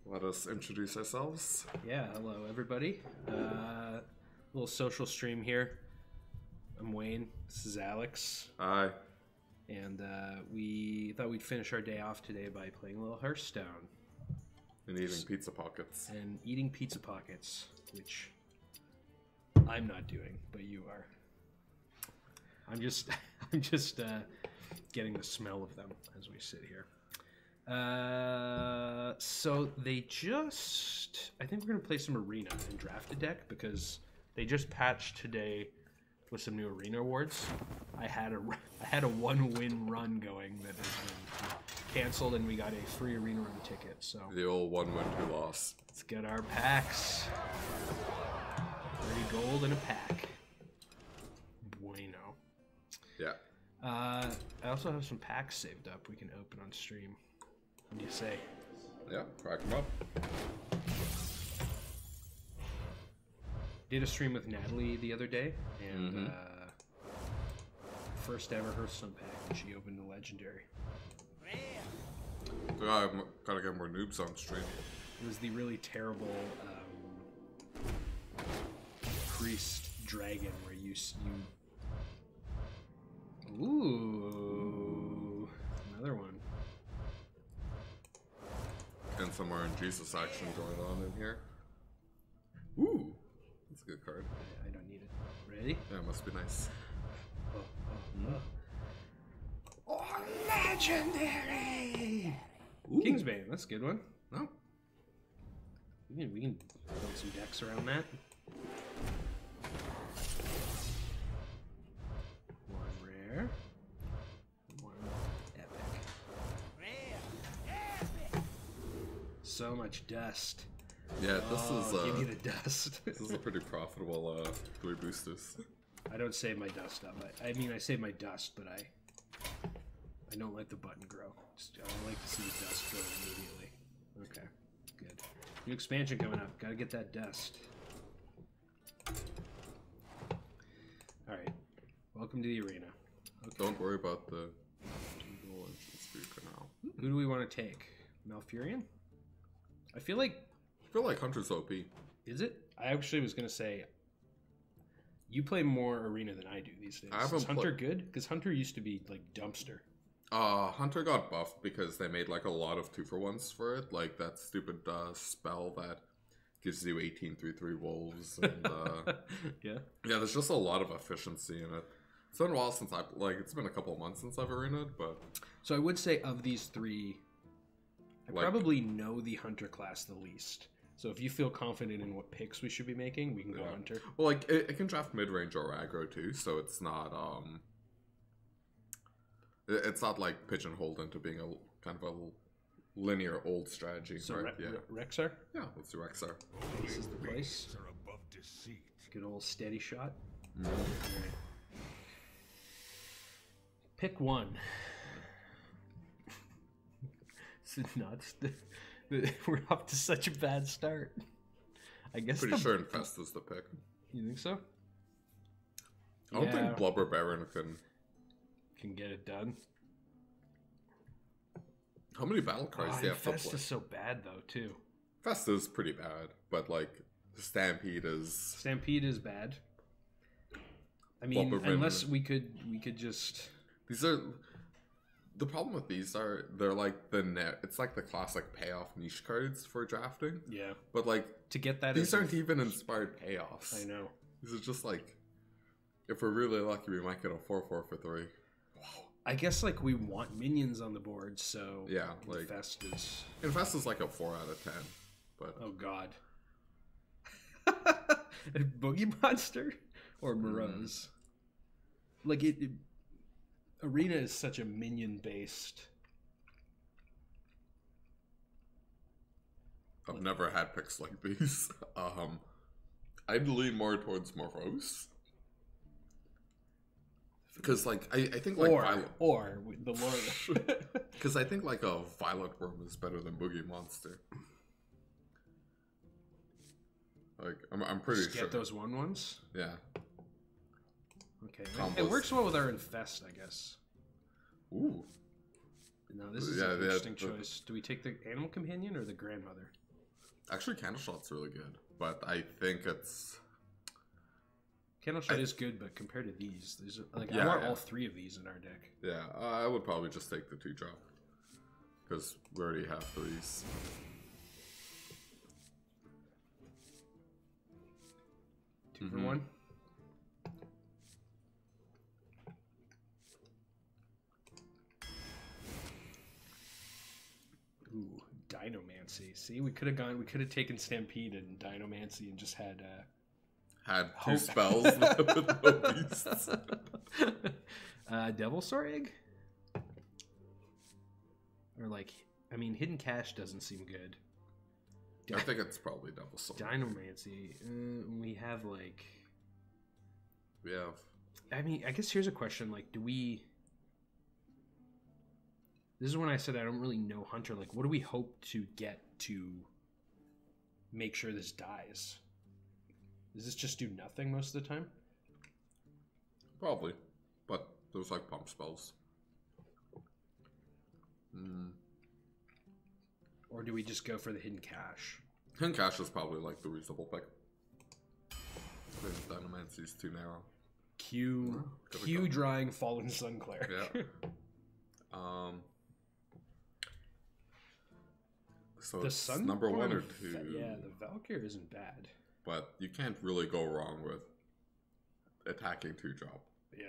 Let us introduce ourselves. Yeah, hello everybody. Little social stream here. I'm Wayne. This is Alex. Hi. And we thought we'd finish our day off today by playing a little Hearthstone. And eating pizza pockets. And eating pizza pockets, which I'm not doing, but you are. I'm just getting the smell of them as we sit here. So they just... I think we're going to play some Arena and draft a deck because they just patched today with some new Arena awards. I had a one-win run going that has been canceled, and we got a free Arena run ticket. So the old 1-win, 2-loss. Let's get our packs. 30 gold in a pack. Bueno. Yeah. I also have some packs saved up we can open on stream. What do you say? Yeah, crack them up. Did a stream with Natalie the other day, and first ever Hearthstone pack, and she opened the legendary. Gotta get more noobs on stream. It was the really terrible priest dragon where you ooh, another one. And some RNG action going on in here. Ooh, that's a good card. I don't need it. Ready? Yeah, it must be nice. Oh, legendary! Ooh. Kingsbane, that's a good one. No. We can build some decks around that. One rare. One epic. So much dust. Yeah, this is give me the dust. this is a pretty profitable 3 boosters. I don't save my dust up. I mean, I save my dust, but I don't let the button grow. I like to see the dust grow immediately. Okay, good. New expansion coming up. Gotta get that dust. Alright. Welcome to the arena. Okay. Don't worry about the speaker now. Who do we want to take? Malfurion? I feel like Hunter's OP. Is it? I actually was gonna say you play more arena than I do these days. Is Hunter good? Because Hunter used to be like dumpster. Hunter got buffed because they made like a lot of 2-for-1s for it, like that stupid spell that gives you 18/3/3 wolves. And, yeah. Yeah, there's just a lot of efficiency in it. It's been a while since it's been a couple of months since I've arenaed, but so I would say of these three, I probably know the Hunter class the least. So if you feel confident in what picks we should be making, we can go Hunter. Well, like it can draft mid-range or aggro too, so it's not it's not like pigeonholed into being a kind of a linear old strategy. So right? Rexar? Yeah, let's do Rexar. This is the place. Good old steady shot. Mm-hmm. Right. Pick one. This is nuts. We're off to such a bad start. I guess. Pretty sure Infest is the pick. You think so? I don't think Blubber Baron can get it done. How many battle cards do you have to play? Infest is so bad though too. Infest is pretty bad, but like Stampede is bad. I mean, unless we could just. These are. The problem with these are they're like it's like the classic payoff niche cards for drafting. Yeah. But like to get that, these aren't even inspired payoffs. I know. These are just like, if we're really lucky, we might get a 4/4 for 3. Wow. I guess like we want minions on the board, so yeah, like Infest is like a 4 out of 10. But oh god. A Boogie Monster or Morose. Like it Arena is such a minion-based. I've never had picks like these. I'd lean more towards Morose. Because, like, I think, like, or the Lord. Because I think, like, a Violet Worm is better than Boogie Monster. Like, I'm pretty sure. Get those 1/1s? Yeah. Okay. It works well with our Infest, I guess. Ooh. No, this is an interesting choice. Do we take the Animal Companion or the Grandmother? Actually, Candle Shot's really good, but I think it's... Candle Shot is good, but compared to these, there's like Yeah, I want yeah. all three of these in our deck. Yeah, I would probably just take the 2-drop. Because we already have 3s. Two for one. Ooh, Dinomancy. See, we could have taken Stampede and Dinomancy and just had Had 2 Hope. spells with no beasts. Devilsaur Egg? Or like, I mean, Hidden Cache doesn't seem good. I think it's probably Devilsaur. Dinomancy. We have like... We have... I mean, I guess here's a question. Like, do we... This is when I said I don't really know Hunter. Like, what do we hope to get to make sure this dies? Does this just do nothing most of the time? Probably. But there's like pump spells. Or do we just go for the Hidden Cache? Hidden Cache is probably like the reasonable pick. Dinomancy's too narrow. Q drawing Fallen Sun Cleric. Yeah. So The it's Sun number 1 or 2. Yeah, the Valkyr isn't bad. But you can't really go wrong with attacking 2-drop. Yeah.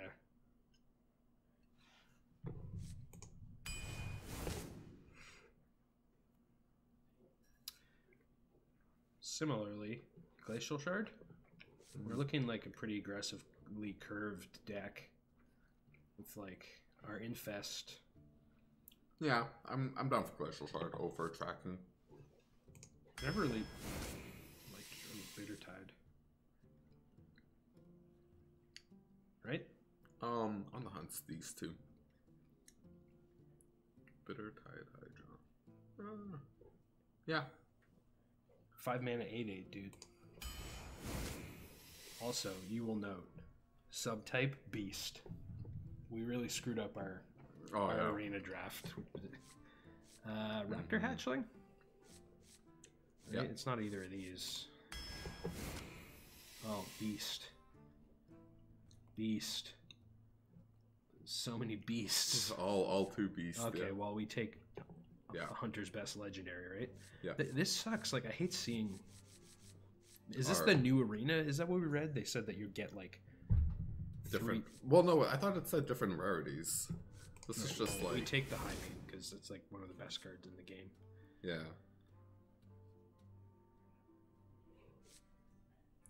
Similarly, Glacial Shard. We're looking like a pretty aggressively curved deck with like our Infest. Yeah, I'm down for Glacial Shard over tracking. Never really like Bitter Tide. Right? On the hunts, these 2. Bitter Tide Hydra. Yeah. 5 mana 8/8, dude. Also, you will note, subtype Beast. We really screwed up our arena draft. Raptor Hatchling? Yeah. It's not either of these. Oh, Beast. Beast. So many beasts. All 2 beasts. Okay, yeah. well, we take Yeah. Hunter's Best Legendary, right? Yeah. This sucks. Like, I hate seeing... Is this the new arena? Is that what we read? They said that you get, like... Different... Well, no, I thought it said different rarities. This is just like... We take the High Main, because it's, like, one of the best cards in the game. Yeah.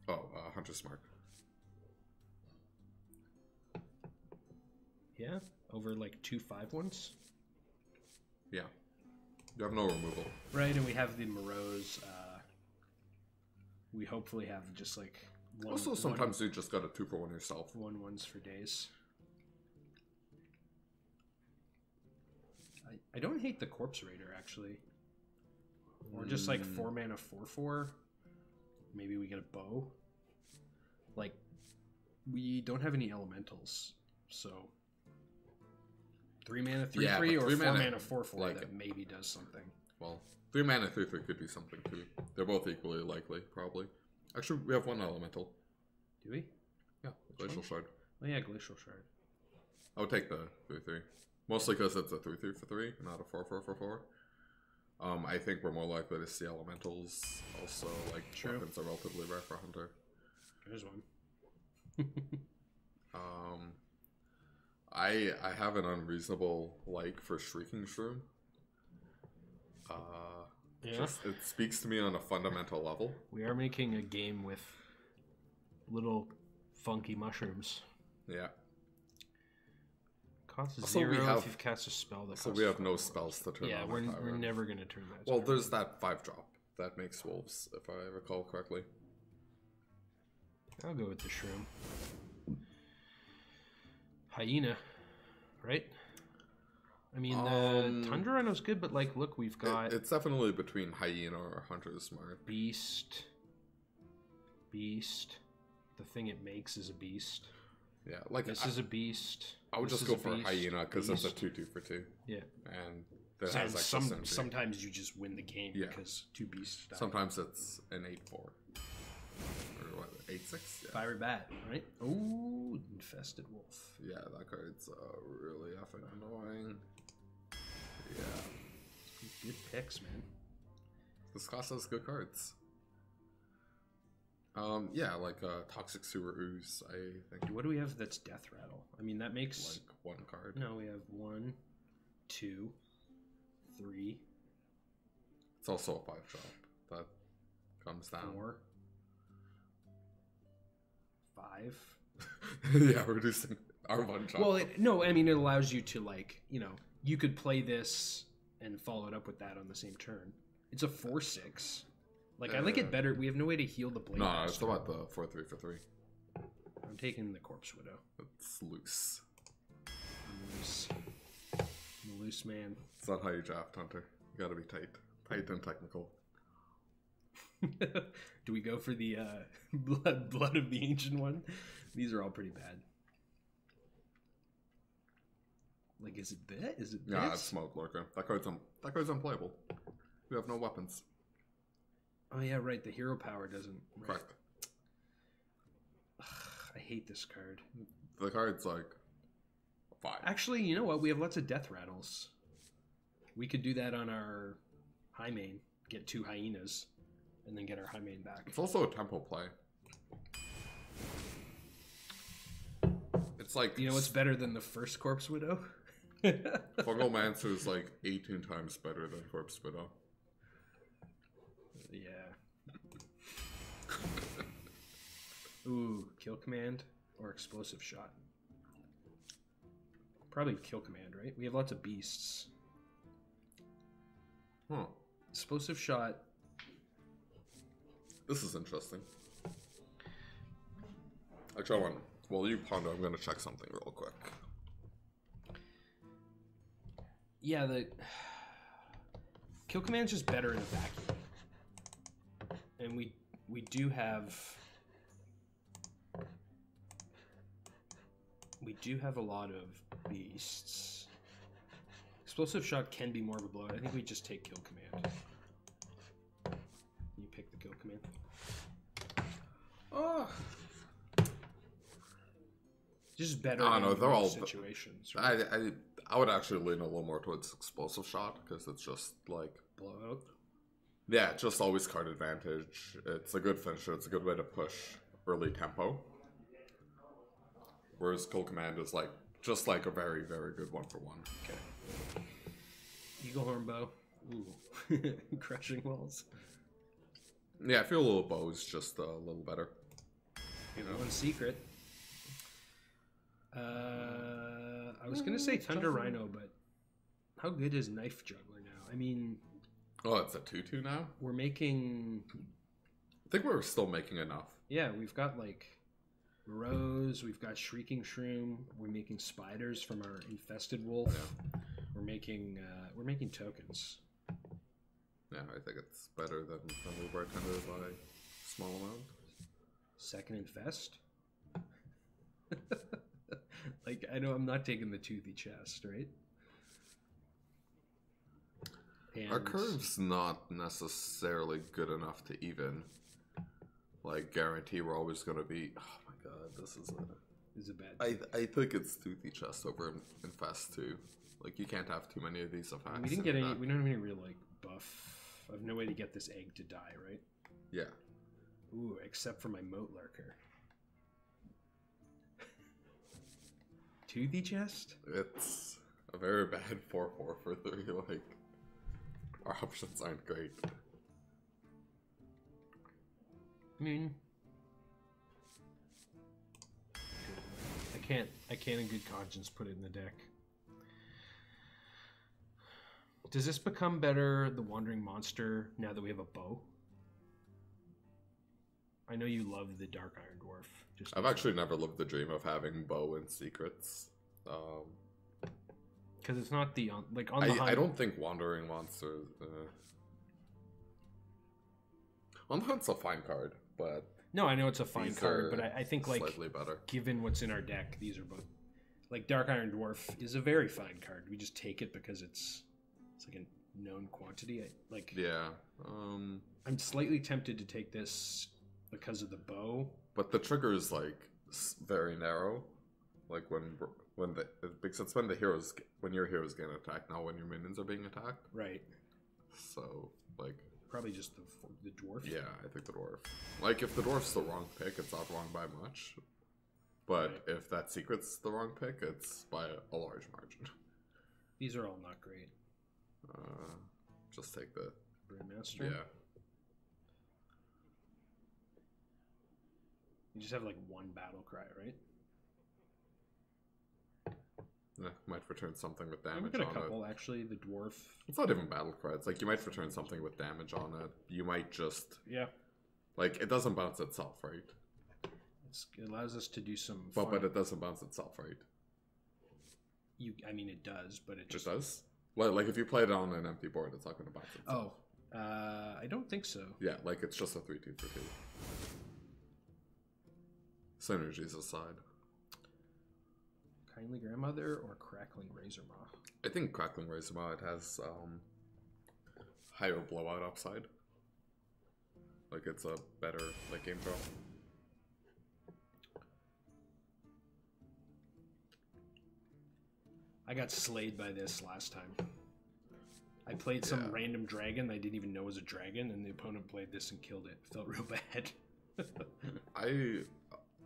Oh, Hunter's Mark. Yeah? Over, like, 2 5/1s? Yeah. You have no removal. Right, and we have the Morose. We hopefully have just, like... Also, sometimes you just got a 2-for-1 yourself. 1/1s for days. I don't hate the Corpse Raider, actually. Or just, like, 4 mana 4/4. Maybe we get a bow. Like, we don't have any elementals, so 3 mana 3/3 or 4 mana 4/4 like that maybe does something. Well, 3 mana 3/3 could do something too. They're both equally likely, probably. Actually, we have 1 elemental. Do we? Yeah, Glacial Shard. Oh yeah, Glacial Shard. I would take the 3/3. Mostly because it's a 3/3 for 3, not a 4/4 for 4. I think we're more likely to see elementals. Also, like, weapons are relatively rare for Hunter. There's one. I have an unreasonable like for Shrieking Shroom. Yeah. It speaks to me on a fundamental level. We are making a game with little funky mushrooms. Yeah. Costs Also, 0 we have- if you've cast a spell that So costs we have no 5. spells to turn Yeah, on. we're never going to turn that. Well, there's that 5-drop that makes wolves, if I recall correctly. I'll go with the shroom. Hyena, right? I mean, Tundra Rhino's good, but like, look, we've got It's definitely between Hyena or Hunter's Mark. Beast. The thing it makes is a beast. Yeah, like This is a beast. I would This just is go a for beast. Hyena because it's a Beast. 2/2 for 2. Yeah. And that So has extra synergy. sometimes you just win the game Yeah. because 2 beasts die. Sometimes it's an 8-4. Or what, 8-6? Yeah. Fire bat, right? Oh, infested wolf. Yeah, that card's really effing annoying. Yeah. Good picks, man. This class has good cards. Yeah, like Toxic Sewer Ooze, I think. What do we have that's Death Rattle? I mean, that makes... Like one card. No, we have 1, 2, 3. It's also a 5-drop. That comes down. 4, 5. Yeah, reducing our 1-drop. Well, no, I mean, it allows you to, like, you know, you could play this and follow it up with that on the same turn. It's a 4/6. Like, I like it better. We have no way to heal the blade. No, it's about the 4/3 for 3. I'm taking the Corpse Widow. It's loose. I'm loose. I'm a loose man. It's not how you draft, Hunter. You gotta be tight. Tight and technical. Do we go for the blood of the Ancient One? These are all pretty bad. Like, is it that? Is it Yeah, this? it's Smoke Lurker. That card's unplayable. We have no weapons. Oh yeah, right. The hero power doesn't. Right. Correct. Ugh, I hate this card. The card's like 5. Actually, you know what? We have lots of death rattles. We could do that on our high main. Get 2 hyenas, and then get our high main back. It's also a tempo play. It's like, You know what's better than the first Corpse Widow? Fungal Mancer is like 18 times better than Corpse Widow. Yeah. Ooh, kill command or explosive shot. Probably kill command, right? We have lots of beasts. Huh. Explosive shot. This is interesting. Actually, while you ponder, I'm going to check something real quick. Yeah, the kill command's just better in a vacuum. And we do have a lot of beasts. Explosive shot can be more of a blowout. I think we just take kill command. You pick the kill command. Oh. Just better I in don't know, they're all situations. Right? I would actually lean a little more towards Explosive Shot because it's just like Blowout. yeah, just always card advantage. It's a good finisher. It's a good way to push early tempo. Whereas Kill Command is like just like a very, very good 1-for-1. Okay. Eagle Horn Bow. Ooh. Crushing Walls. Yeah, I feel a little bow is just a little better. You know, one secret. I was gonna say Thunder Rhino, but how good is Knife Juggler now? I mean, oh, it's a 2/2 now. we're making. I think we're still making enough. Yeah, we've got like Morose, we've got Shrieking Shroom, we're making spiders from our infested wolf. Yeah. We're making tokens. Yeah, I think it's better than we were tended by a small amount. Second infest. Like, I know I'm not taking the toothy chest, right? And Our curve's not necessarily good enough to even like guarantee we're always gonna be. Oh my god, this is a bad. I think it's toothy chest over infest too. Like you can't have too many of these effects. We didn't get any. We don't have any real like buff. I have no way to get this egg to die, right? Yeah. Ooh, except for my Moat Lurker. Toothy chest? It's a very bad 4/4 for 3. Like our options aren't great. I mean, I can't in good conscience put it in the deck. Does this become better, the Wandering Monster, now that we have a bow? I know you love the Dark Iron Dwarf. I've actually never lived the dream of having bow and secrets. Because it's not the like on the. I don't think Wandering Monster. On the hunt's a fine card, but no, I know it's a fine card, but I think like slightly better. Given what's in our deck, these are both like Dark Iron Dwarf is a very fine card. We just take it because it's It's like a known quantity. Yeah. I'm slightly tempted to take this because of the bow. But the trigger is like very narrow. Like when because it's when your heroes get attacked, not when your minions are being attacked. Right. So like probably just the dwarf. Yeah, I think the dwarf. Like if the dwarf's the wrong pick, it's not wrong by much. But if that secret's the wrong pick, it's by a large margin. These are all not great. Just take the Brewmaster. Yeah. You just have like one battle cry, right? Yeah, might return something with damage on on a couple, actually. The dwarf. It's not even battle cry. It's like you might return something with damage on it. You might just like it doesn't bounce itself, right? It allows us to do some. But it doesn't bounce itself, right? I mean, it does, but it just does. Well, like if you play it on an empty board, it's not going to bounce itself. Oh, I don't think so. Yeah, like it's just a 3/2 for 2. Synergies aside. Kindly Grandmother or Crackling Razor Maw? I think Crackling Razor Maw, it has higher blowout upside. Like it's a better like game draw. I got slayed by this last time. I played some random dragon that I didn't even know was a dragon, and the opponent played this and killed it. Felt real bad.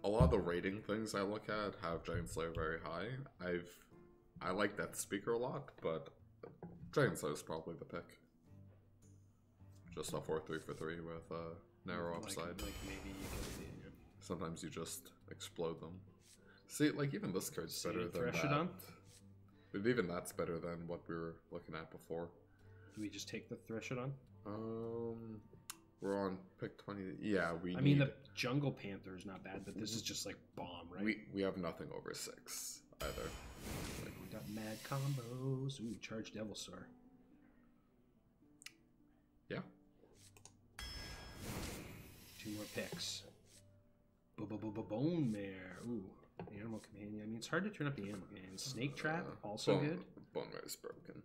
A lot of the rating things I look at have Giant Slayer very high. I like that speaker a lot, but Giant Slayer is probably the pick. Just a 4/3 for 3 with a narrow upside. Like maybe you can, sometimes you just explode them. See, like even this card's better than that. But even that's better than what we were looking at before. Do we just take the Threshodon? We're on pick 20. Yeah, I mean, the Jungle Panther is not bad, but this is just like bomb, right? We have nothing over 6 either. Like, we got mad combos. Ooh, Charge Devilsaur. Yeah. 2 more picks. Bone Mare. Ooh, Animal Companion. I mean, it's hard to turn up the Animal Companion. Snake Trap, also good. Bone Mare is broken.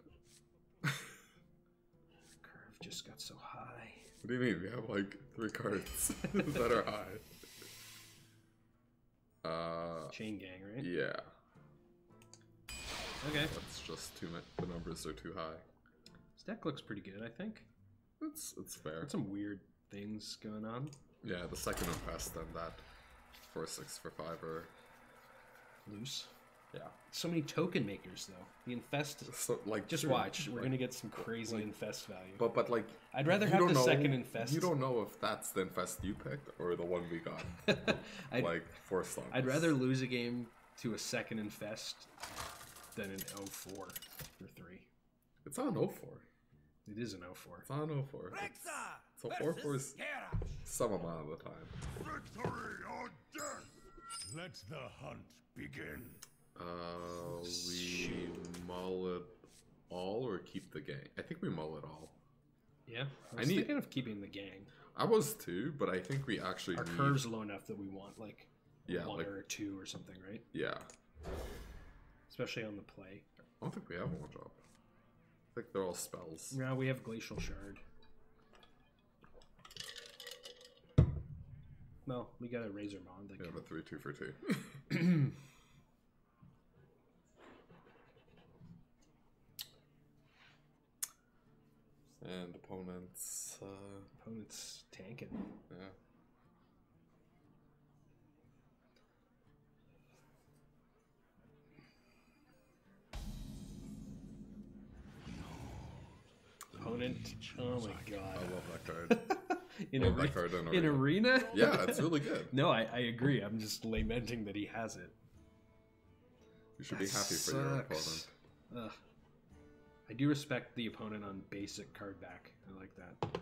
Curve just got so high. What do you mean? We have like 3 cards that are high. Chain Gang, right? Yeah. Okay. That's just too much. The numbers are too high. This deck looks pretty good, I think. It's fair. Got some weird things going on. Yeah, the second Infest and that 4/6 for 5 are loose. Yeah. So many token makers though. The Infest. So, like, just watch. We're gonna get some crazy Infest value. But like, I'd rather have the second Infest. You don't know if that's the Infest you picked or the one we got. Like 4 slots. I'd rather lose a game to a second Infest than an 0-4 for 3. It's not an 0-4. It is an 0-4. It's not an 0-4. So 4/4 is some amount of the time. Victory or death! Let the hunt begin. We mull it all or keep the gang? I think we mull it all. Yeah, I was thinking of keeping the gang. I was too, but I think we actually our curve's low enough that we want like 1 or 2 or something, right? Yeah. Especially on the play. I don't think we have 1 drop. I think they're all spells. No, we have Glacial Shard. No, we got a Razor Maw. We have a 3/2 for 2. And opponents tanking. Yeah. Opponent. Oh my god. I love that card. in Arena? Yeah, it's really good. No, I agree. I'm just lamenting that he has it. You should be happy for your opponent. I do respect the opponent on basic card back. I like that.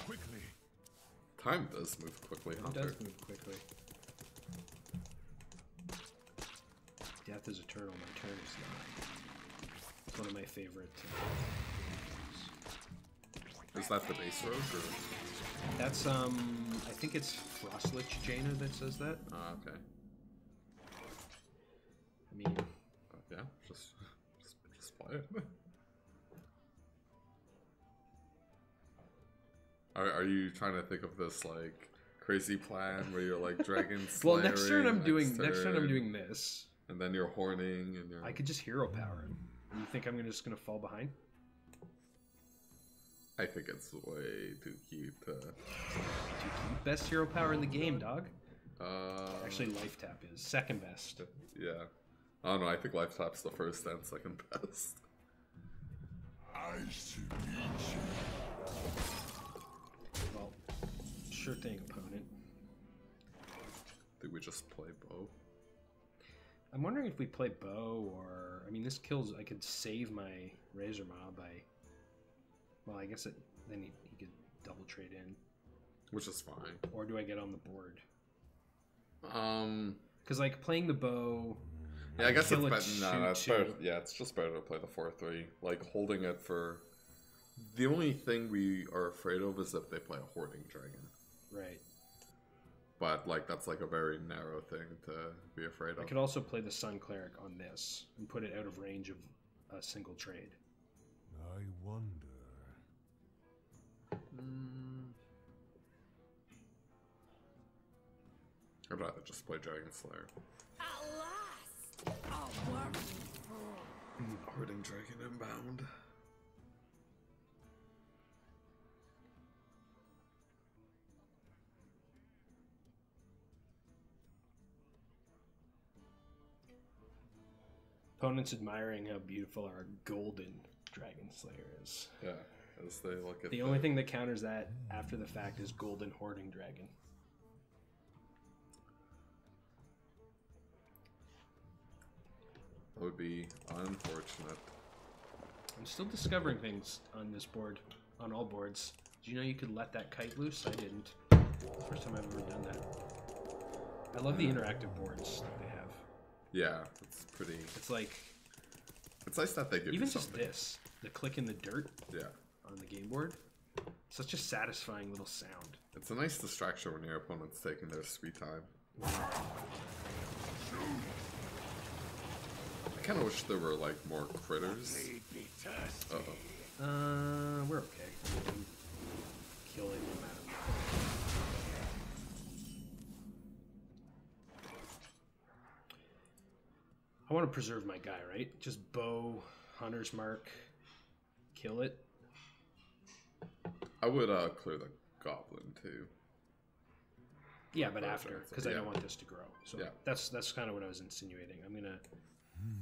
Quickly. Time does move quickly, Hunter. It does move quickly. Death is eternal, my turn is not. It's one of my favorite. Is that the base rogue? Or? That's I think it's Frostlich Jaina that says that. Okay. I mean, yeah, just play it. Are you trying to think of this like crazy plan where you're like dragon Well, next turn I'm slayering, doing this. and then you're horning, and you're. I could just hero power him. You think I'm just gonna fall behind? I think it's way too cute to. Best hero power in the game, dog. Actually, Life Tap is second best. Yeah. I don't know, I think Life Tap's the first and second best. I should meet you. Well, sure thing, opponent. I think we just play Bow. I'm wondering if we play Bow or... I mean, this kills... I could save my Razor Maw by... Well, I guess then he could double trade in. Which is fine. Or do I get on the board? Because like playing the Bow... Yeah, I guess it's better. No, it's better. Yeah, it's just better to play the 4/3. Like holding it for. The only thing we are afraid of is if they play a hoarding dragon. Right. But like that's like a very narrow thing to be afraid of. I could also play the Sun Cleric on this and put it out of range of a single trade. I wonder. I'd rather just play Dragon Slayer. Hoarding Dragon inbound. Opponents admiring how beautiful our golden Dragon Slayer is. Yeah, as they look at the only thing that counters that after the fact is golden hoarding dragon. That would be unfortunate. I'm still discovering things on this board, on all boards. Did you know you could let that kite loose? I didn't. First time I've ever done that. I love the interactive boards that they have. Yeah, it's pretty. It's like. It's nice that they give even you just something. this, the click in the dirt. Yeah. On the game board. Such a satisfying little sound. It's a nice distraction when your opponent's taking their sweet time. I kind of wish there were like more critters. Uh-oh. We're okay. We can kill it no matter what. I want to preserve my guy, right? Just bow, hunter's mark, kill it. I would clear the goblin too. Yeah, but after, because I don't want this to grow. So yeah. that's kind of what I was insinuating. I'm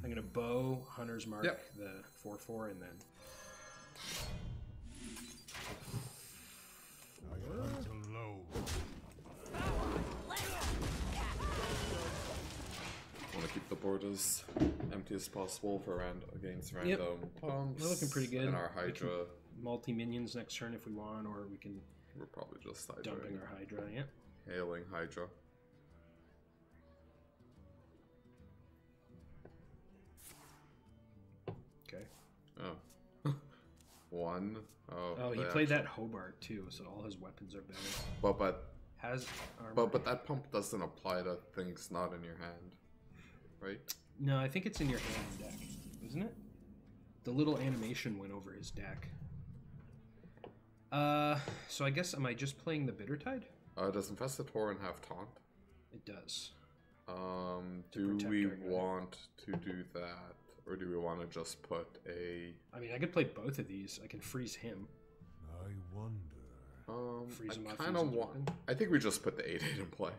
gonna bow, hunter's mark, the 4/4, and then. I hunt alone. Want to keep the board as empty as possible for against random pumps. We're looking pretty good. And our Hydra. Multi-minions next turn if we want, or we can... We're probably just Hydra. Dumping our Hydra, yeah. Hailing Hydra. Okay. Oh. One. Oh, he played that Hobart too, so all his weapons are better. But has armor. But that pump doesn't apply to things not in your hand, right? No, I think it's in your hand deck, isn't it? The little animation went over his deck. So I guess, am I just playing the Bittertide? Does Infested Tauren have Taunt? It does. Do we want to do that? Or do we want to just put a... I mean, I could play both of these. I can freeze him. I wonder... Freeze him I off. kind of want... I think we just put the 8/8 in play.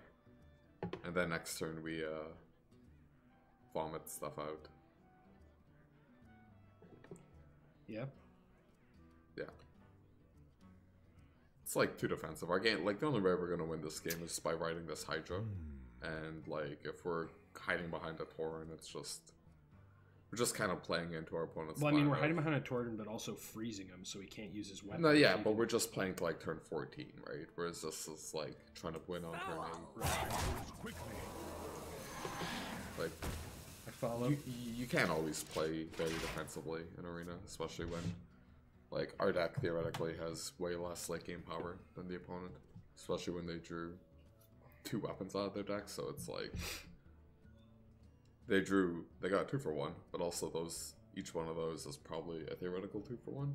And then next turn we, vomit stuff out. Yeah. Yeah. It's like too defensive. Our game, like the only way we're going to win this game is by riding this Hydra. And like if we're hiding behind a Tauren, it's just... We're just kind of playing into our opponent's Well, I mean, we're hiding behind a Tauren, but also freezing him so he can't use his weapon. No, yeah, but we're just playing to like turn 14, right? Whereas this is like trying to win on turn 8. Like, I follow. You can't always play very defensively in Arena, especially when like our deck theoretically has way less late game power than the opponent, especially when they drew 2 weapons out of their deck. So it's like they got 2 for 1, but also each one of those is probably a theoretical 2 for 1.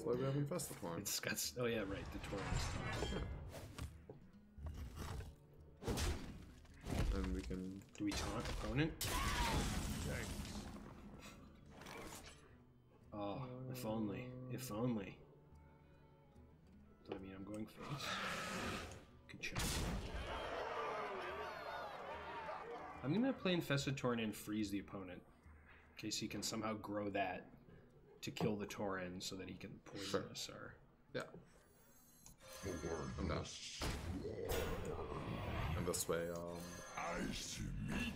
why we have infested one. It's got. Oh yeah, right. The Torrens. And we can. Do we taunt opponent? Oh, if only. If only. I mean, I'm going face. Good shot. I'm gonna play Infested Torrent and freeze the opponent. In case he can somehow grow that to kill the Torrent so that he can poison us or... Yeah. I'm down. And this way,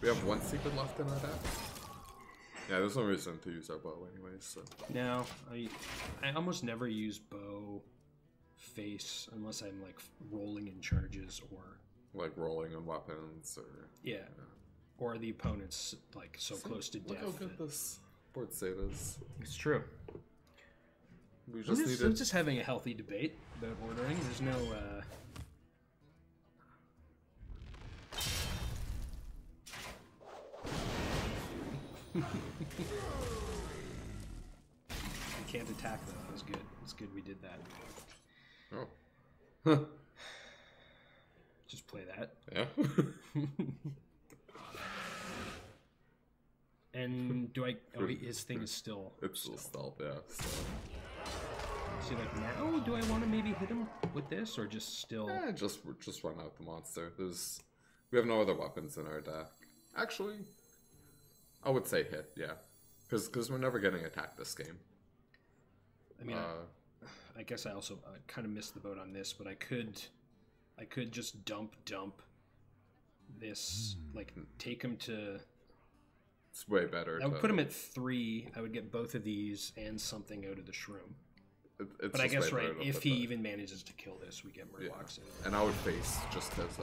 we have one secret left in our deck. Yeah, there's no reason to use our bow anyways, so... No, I almost never use bow face unless I'm like rolling in charges or... Like rolling on weapons or... Yeah. Or the opponent's like so close to death. Look how good this board state is. It's true. We just I'm just having a healthy debate about ordering. There's no You can't attack though. That was good. It's good we did that. Oh. Just play that. Yeah. And do I... Oh, his thing is still... It's still stealth, yeah. So. See, like, now, do I want to maybe hit him with this, or just still... Yeah, just run out the monster. We have no other weapons in our deck. Actually, I would say hit, yeah. Because we're never getting attacked this game. I mean, I guess I also kind of missed the boat on this, but I could just dump this, like, take him to... It's way better. I would put him at 3. I would get both of these and something out of the shroom. But I guess, right, if he even manages to kill this, we get Murlocs in. And I would face just because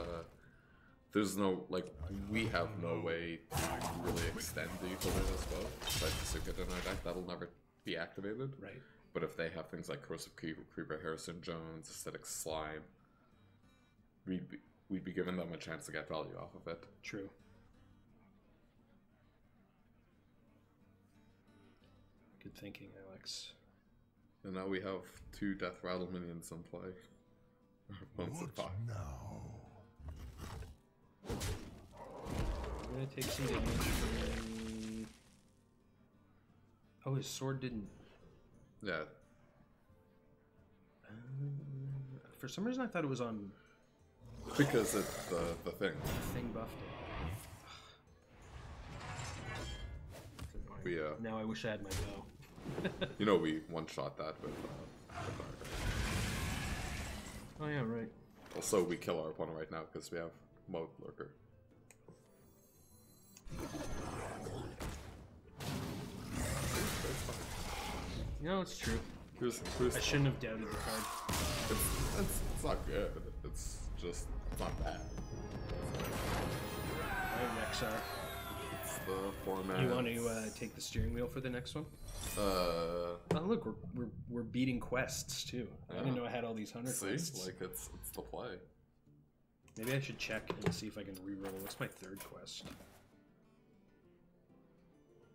there's no, like, we have no way to really extend the utility as well. Besides the secret in our deck, that'll never be activated. Right. But if they have things like Corrosive Creeper, Harrison Jones, Acidic Slime, we'd be giving them a chance to get value off of it. True. Good thinking, Alex. And now we have 2 Death Rattle minions in play. What now? I'm gonna take some damage from... Oh, his sword didn't... Yeah. For some reason I thought it was on... Because it's the thing. The thing buffed it. We, now I wish I had my bow. you know, we one-shot that with Oh yeah, right. Also, we kill our opponent right now because we have Mode Lurker. No, it's true. Here's I shouldn't have doubted the card. it's not good. It's just not bad. Alright, Rexar. It's the format. You want to take the steering wheel for the next one? Oh look, we're beating quests too. I didn't know I had all these hunter quests. Like it's the play. Maybe I should check and see if I can reroll. What's my 3rd quest?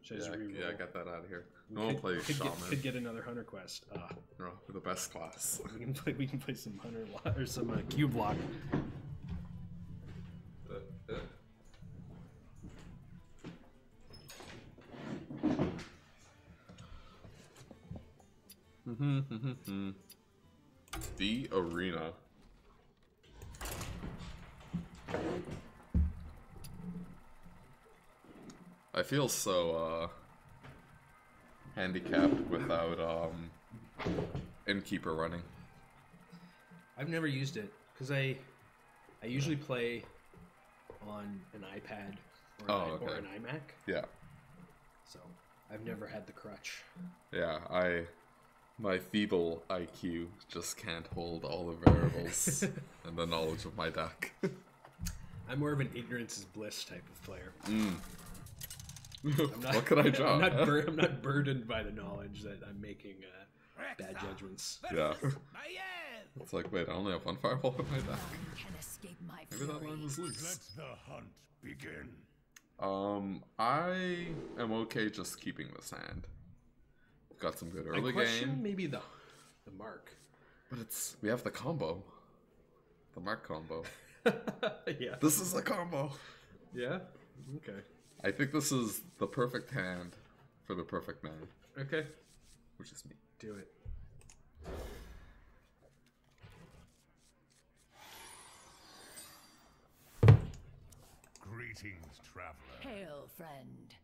Should I just reroll? Yeah, get that out of here. No one plays Shaman. Could get another hunter quest. No, we're the best class. We can play some hunter or some cube lock. The arena. I feel so handicapped without Innkeeper running. I've never used it because I usually play on an iPad or an iMac. Yeah. So I've never had the crutch. Yeah, my feeble IQ just can't hold all the variables and the knowledge of my deck. I'm more of an ignorance is bliss type of player. What could I draw? I'm not burdened by the knowledge that I'm making bad judgments. Yeah. It's like, wait, I only have 1 fireball in my deck. Maybe that line was loose. Let the hunt begin. I am okay just keeping this hand. Got some good early game. Maybe The mark. But we have the combo. The mark combo. Yeah. This is a combo. Yeah? Okay. I think this is the perfect hand for the perfect man. Okay. Which is me. Do it. Greetings, traveler. Hail, friend.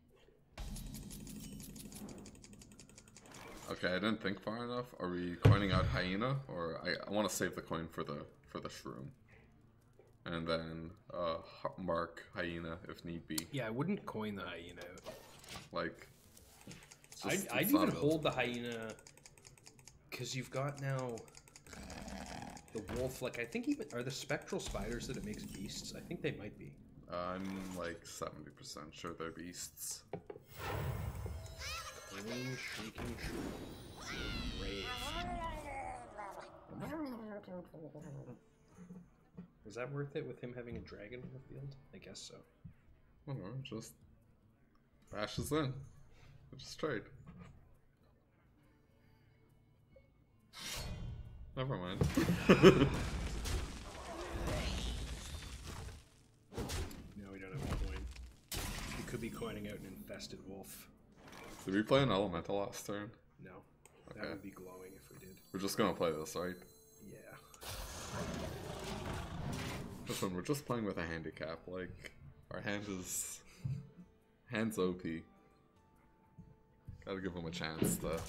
Okay, I didn't think far enough. Are we coining out hyena, or I want to save the coin for the shroom, and then mark hyena if need be. Yeah, I wouldn't coin the hyena out. Like, I'd even hold the hyena, because you've got now the wolf. Like, I think even are the spectral spiders that it makes beasts. I think they might be. I'm like 70% sure they're beasts. Clean, shrieking shrew. Brave. Was that worth it with him having a dragon on the field? I guess so. I don't know, just bashes in. Just trade. Never mind. No, we don't have a coin. We could be coining out an infested wolf. Did we play an elemental last turn? No. Okay. That would be glowing if we did. We're just gonna play this, right? Yeah. Listen, we're just playing with a handicap. Like, our hand's OP. Gotta give him a chance to...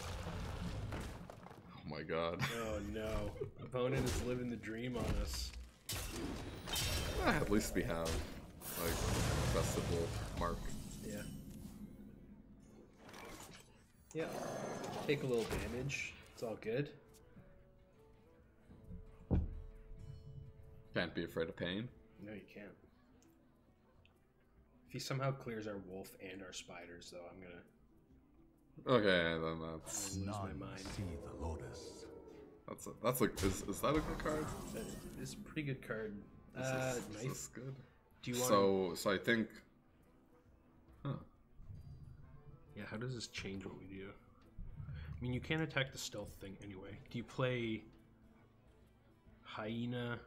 Oh my god. Oh no. Opponent is living the dream on us. At least we have, like, festival mark. Yeah. Yeah. Take a little damage. It's all good. Can't be afraid of pain. No, you can't. If he somehow clears our wolf and our spiders, though, I'm gonna... Okay, then that's... lose my mind. See the lotus. That's like... Is that a good card? It's a pretty good card. Is Knife. this good? Do you want... So I think... Huh. Yeah, how does this change what we do? I mean, you can't attack the stealth thing anyway. Do you play... Hyena...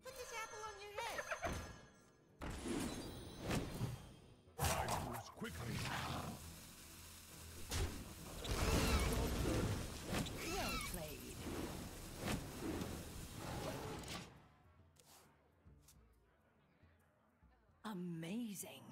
Put this apple on your head. I moves quickly. Well played. Amazing.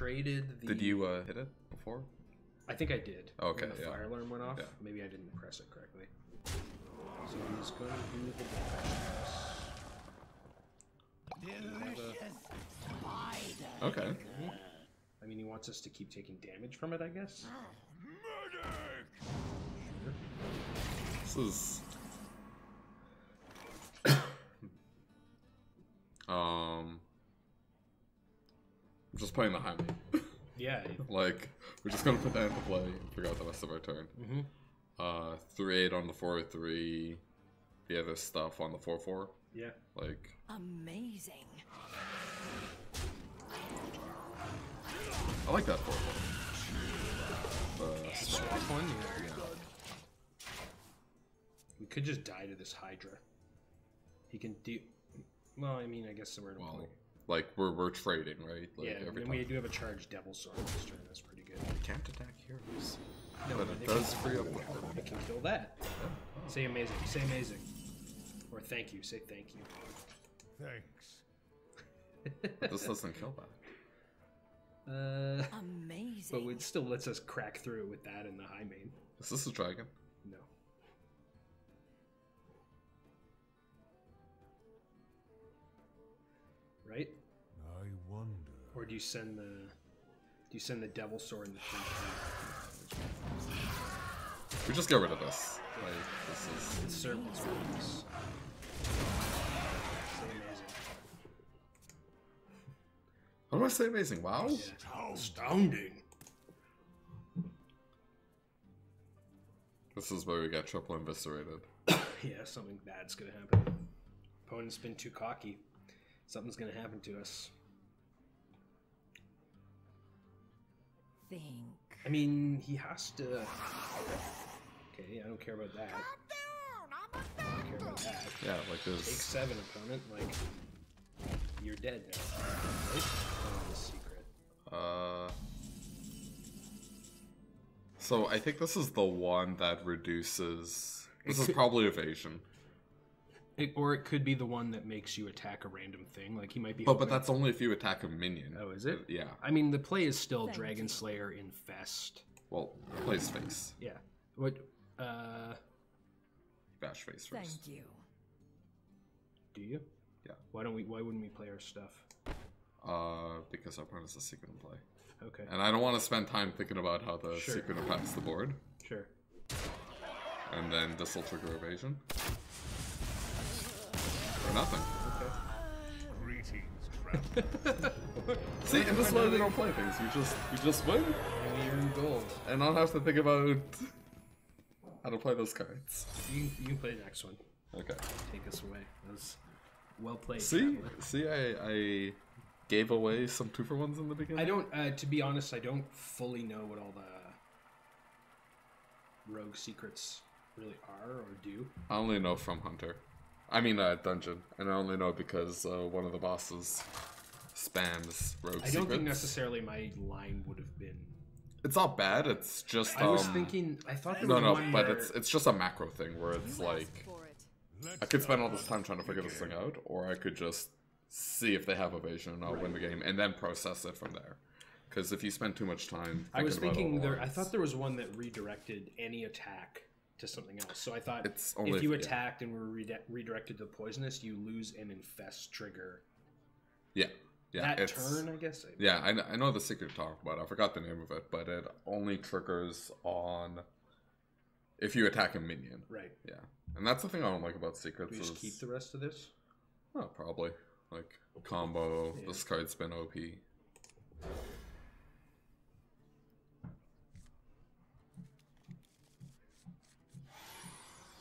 traded the... Did you hit it before? I think I did. Okay, when the yeah. fire alarm went off. Yeah. Maybe I didn't press it correctly. So he's going to do the Okay. I mean, he wants us to keep taking damage from it, I guess. This is... I'm just playing the high main. Yeah. Like, we're just gonna put that into play and figure out the rest of our turn. 3-8 on the 4-3. The other stuff on the 4-4. Yeah. Like... Amazing. I like that 4-4. Swap one? Yeah. We could just die to this Hydra. He can do... Well, I mean, I guess we're gonna play. Like, we're trading, right? Like, Yeah, every and time. we do have a charged Devil Sword this turn. That's pretty good. We can't attack heroes. No, But it does free up liquid. We can kill that. Say amazing. Say amazing. Or thank you. Say thank you. Thanks. But this doesn't kill that. Amazing. But it still lets us crack through with that in the high main. Is this a dragon? No. Right? I wonder. Or do you send the Devil Sword in the 3-3? We just get rid of this. Like, this is... It's servants for us. Say amazing. How do I say amazing? Wow? Yeah. Astounding. This is where we get triple eviscerated. Yeah, something bad's gonna happen. Opponent's been too cocky. Something's gonna happen to us. Think. I mean, he has to... Okay, I don't care about that. I don't care about that. Yeah, like Take this. 7, opponent. Like, you're dead now. Right? Oh, the secret. So I think this is the one that reduces... This is probably evasion. Or it could be the one that makes you attack a random thing. Like, he might be... But that's only if you attack a minion. Oh, is it? Yeah. I mean, the play is still Thank Dragon you. Slayer Infest. Well, plays face. Yeah. What, Bash face first. Thank you. do you? Yeah. Why wouldn't we play our stuff? Because our opponent's a secret in play. Okay. And I don't want to spend time thinking about how the Sure. secret impacts the board. Sure. And then this will trigger evasion. Or nothing. Okay. Greetings, traveler. See, in this way we don't play things. We just win And we earn gold. and not have to think about how to play those cards. You can play the next one. Okay. Take us away. That was well played. See, Traveler. I gave away some 2-for-1s in the beginning. I don't. To be honest, I don't fully know what all the rogue secrets really are or do. I only know from Hunter. I mean, Dungeon. And I only know because one of the bosses spams rogue secrets. I don't think necessarily my line would have been. It's not bad, it's just... I was thinking. I thought there No, was no, one but where, it's just a macro thing where it's like... I could spend all this time trying to figure this thing out, or I could just see if they have evasion and I'll win the game, and then process it from there. Because if you spend too much time I was about thinking all there. I odds- thought there was one that redirected any attack to something else. So I thought It's only if you if- yeah. attacked and were redirected to poisonous, you lose an infest trigger. Yeah, yeah. That it's, turn, I guess. Yeah, I know the secret you're talking about. I forgot the name of it, but it only triggers on if you attack a minion. Right. Yeah, and that's the thing I don't like about secrets. Do we just is, keep the rest of this? Oh, probably. Like, combo, Yeah. this card's been OP.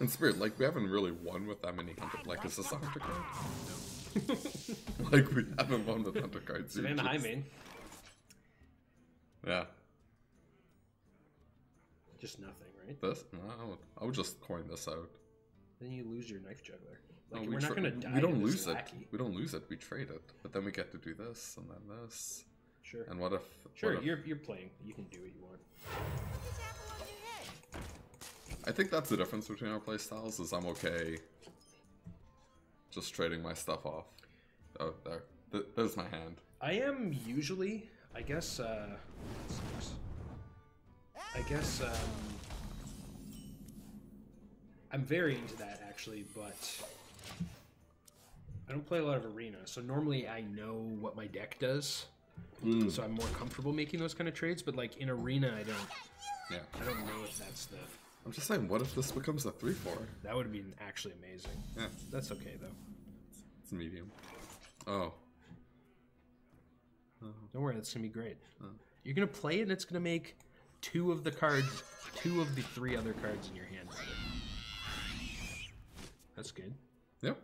In Spirit, like, we haven't really won with that many Hunter... Like, is this a Hunter card? Like, we haven't won with Hunter cards. you Savannah High just- main. Yeah. Just nothing, right? This? No, I would just coin this out. Then you lose your knife juggler. Like, No, we're not going to die. We don't to lose this it. lackey. We don't lose it. We trade it. But then we get to do this and then this. Sure. And what if? Sure. what if- You're playing. You can do what you want. I think that's the difference between our play styles. Is I'm okay just trading my stuff off. Oh, there. There's my hand. I am usually I guess, I guess, I'm very into that, actually, but I don't play a lot of Arena, so normally I know what my deck does, so I'm more comfortable making those kind of trades, but, like, in Arena, I don't know if that's the... I'm just saying, what if this becomes a 3-4? That would have been actually amazing. Yeah. That's okay, though. It's medium. Oh. Don't worry, that's going to be great. You're going to play it, and it's going to make two of the 3 other cards in your hand. That's good. Yep.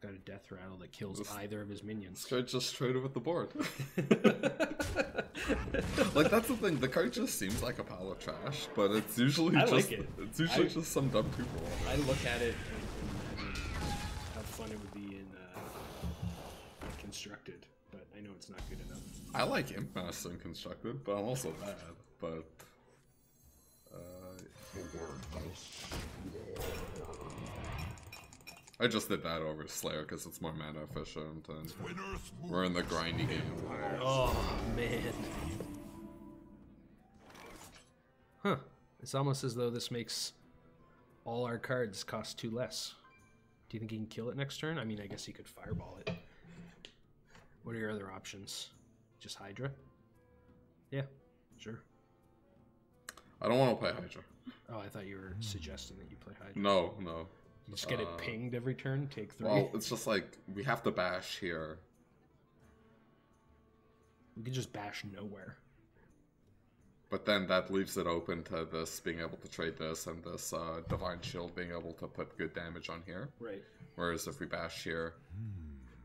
Got a death rattle that kills either of his minions. This card just traded with the board. Like, that's the thing. The card just seems like a pile of trash, but it's usually It's usually just some dumb 2 roll. I look at it and imagine how fun it would be in Constructed, but I know it's not good enough. I like Imp Master in Constructed, but I'm also bad. But I just did that over Slayer because it's more mana efficient, and we're in the grindy game. Oh man. Huh. It's almost as though this makes all our cards cost 2 less. Do you think he can kill it next turn? I mean, I guess he could fireball it. What are your other options? Just Hydra? Yeah, sure. I don't want to play Hydra. Oh, I thought you were suggesting that you play Hydra. No. You just get it pinged every turn, take 3. Well, it's just like, we have to bash here. We could just bash nowhere. But then that leaves it open to this being able to trade this and this Divine Shield being able to put good damage on here. Right. Whereas if we bash here,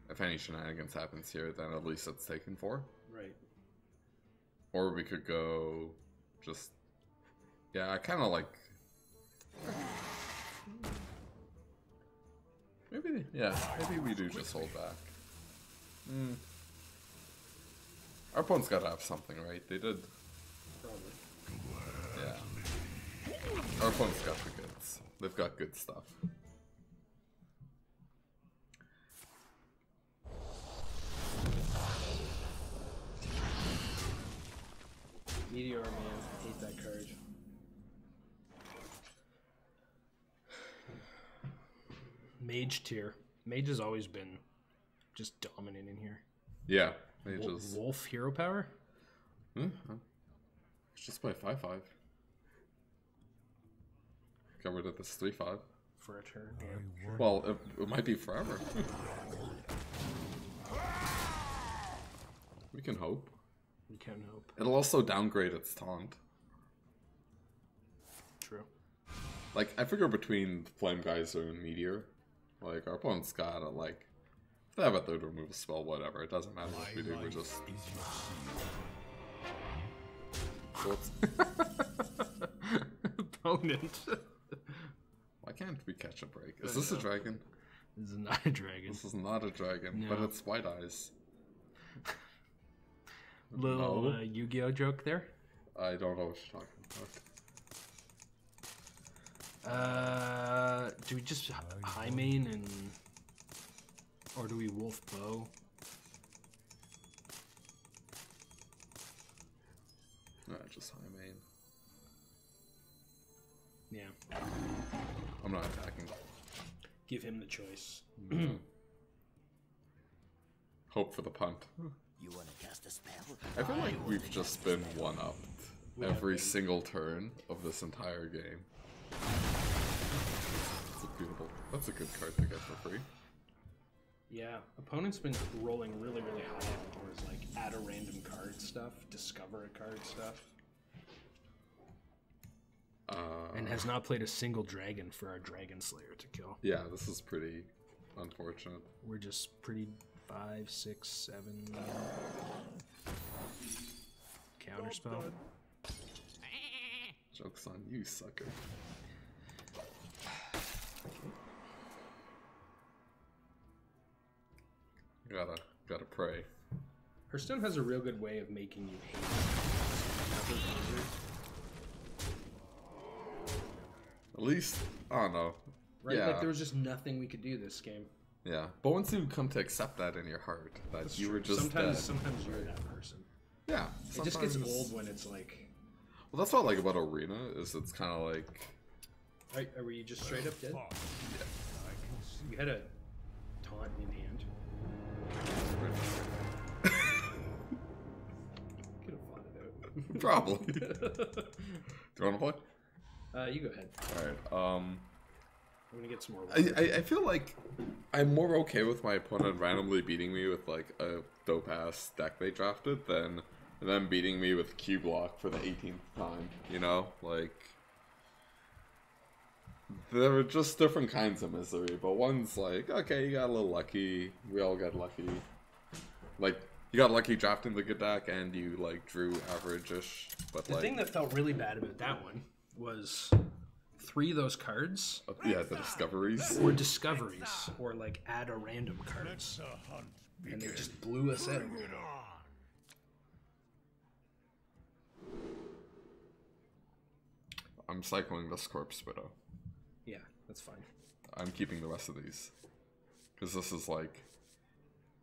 if any shenanigans happens here, then at least it's taken for. Right. Or we could go just... Yeah, I kind of like... Maybe we do just hold back. Our opponent's got to have something, right? They did. Probably. Yeah. Our opponent's got the goods. They've got good stuff. Meteor Man, I hate that card. Mage tier. Mage has always been just dominant in here. Yeah, mages. Wolf hero power? Let's just play 5/5. Get rid of this 3/5. For a turn, yeah. Well, it might be forever. We can hope. We can hope. It'll also downgrade its taunt. True. Like, I figure between Flame Geyser and Meteor, like, our opponent's gotta, like, if they have a 3rd removal spell, whatever, it doesn't matter what we do, we're just... Whoops. Opponent. Why can't we catch a break? Is this a dragon? This is not a dragon. This is not a dragon, No. but it's White Eyes. Little No. Yu-Gi-Oh joke there. I don't know what you're talking about. Do we just high main and... Or do we wolf bow? No, just high main. Yeah. I'm not attacking. Give him the choice. Hope for the punt. You want to cast a spell? I feel like we've just been one-upped every single turn of this entire game. That's a good card to get for free. Yeah, opponent's been rolling really, really high towards like add a random card stuff, discover a card stuff. And has not played a single dragon for our Dragon Slayer to kill. Yeah, this is pretty unfortunate. We're just pretty 5, 6, 7. Counterspell. Joke's on you, sucker. Gotta pray. Hearthstone has a real good way of making you hate it. At least, I don't know. Right? Yeah. Like there was just nothing we could do this game. Yeah, but once you come to accept that in your heart, that That's you true. were just sometimes dead. you're that person. Yeah, It just gets sometimes- old when it's like, Well, that's what I like about Arena, is it's kind of like... are you just straight up dead? I can see. You had a taunt in hand. Could have fought it out. Probably. Do you want to play? You go ahead. Alright, I'm gonna get some more. I feel like I'm more okay with my opponent randomly beating me with like a dope ass deck they drafted than them beating me with Q block for the 18th time. You know, like there are just different kinds of misery. But one's like, okay, you got a little lucky. We all got lucky. Like you got lucky drafting the good deck, and you like drew average-ish. But The like, thing that felt really bad about that one was 3 of those cards yeah, the discoveries. were discoveries or like add a random Let cards, the hunt and begin. they just blew us out. Bring it on. I'm cycling this Corpse Widow. Yeah, that's fine. I'm keeping the rest of these. Because this is like...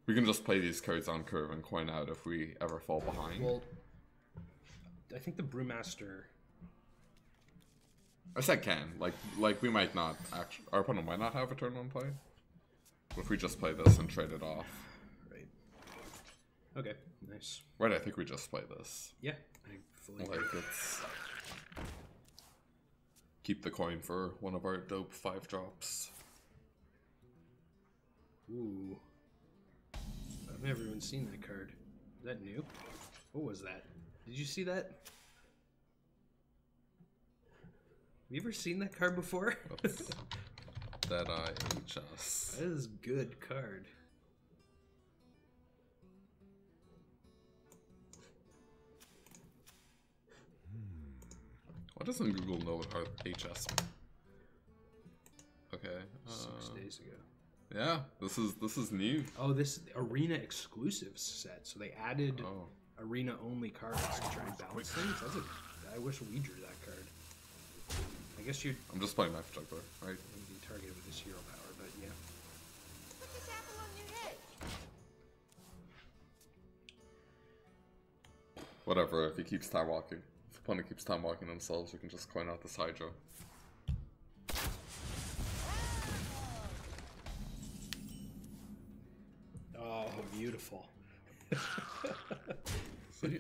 We can just play these cards on curve and coin out if we ever fall behind. Well, I think the Brewmaster. I said can. Like we might not actually... Our opponent might not have a turn 1 play. But if we just play this and trade it off. Right. Okay, nice. Right, I think we just play this. Yeah, I fully agree. Like, it's... Keep the coin for one of our dope 5 drops. Ooh. I've never even seen that card. Is that new? What was that? Did you see that? Have you ever seen that card before? That's Deadeye HS. That is a good card. Why doesn't Google know what our HS means? Okay. 6 days ago. Yeah, this is new. Oh, this arena exclusives set. So they added Oh. arena only cards to try and balance things. I wish we drew that card. I guess you'd I'm just playing Knife Juggler, right? be targeted with this hero power, but yeah. Put this apple on your head. Whatever, if he keeps time walking. If the opponent keeps time walking themselves, we can just coin out this Hydra. Oh, beautiful. See,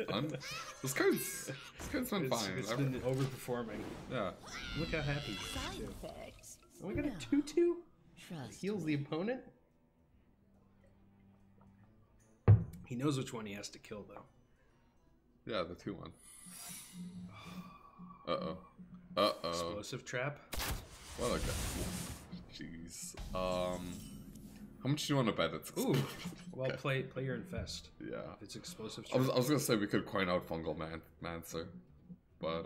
this card's been fine. It's been overperforming. Yeah. Look how happy he is, Side too. effects. Oh, we got a No. 2/2? Trust Heals the opponent? He knows which one he has to kill, though. Yeah, the 2/1. Uh-oh. Uh-oh. Explosive trap. What a guy. Jeez. How much do you want to bet it's Ooh. explosive? Well, Okay. play your infest. Yeah. If it's explosive I trap. was gonna say we could coin out Fungal Mancer. But,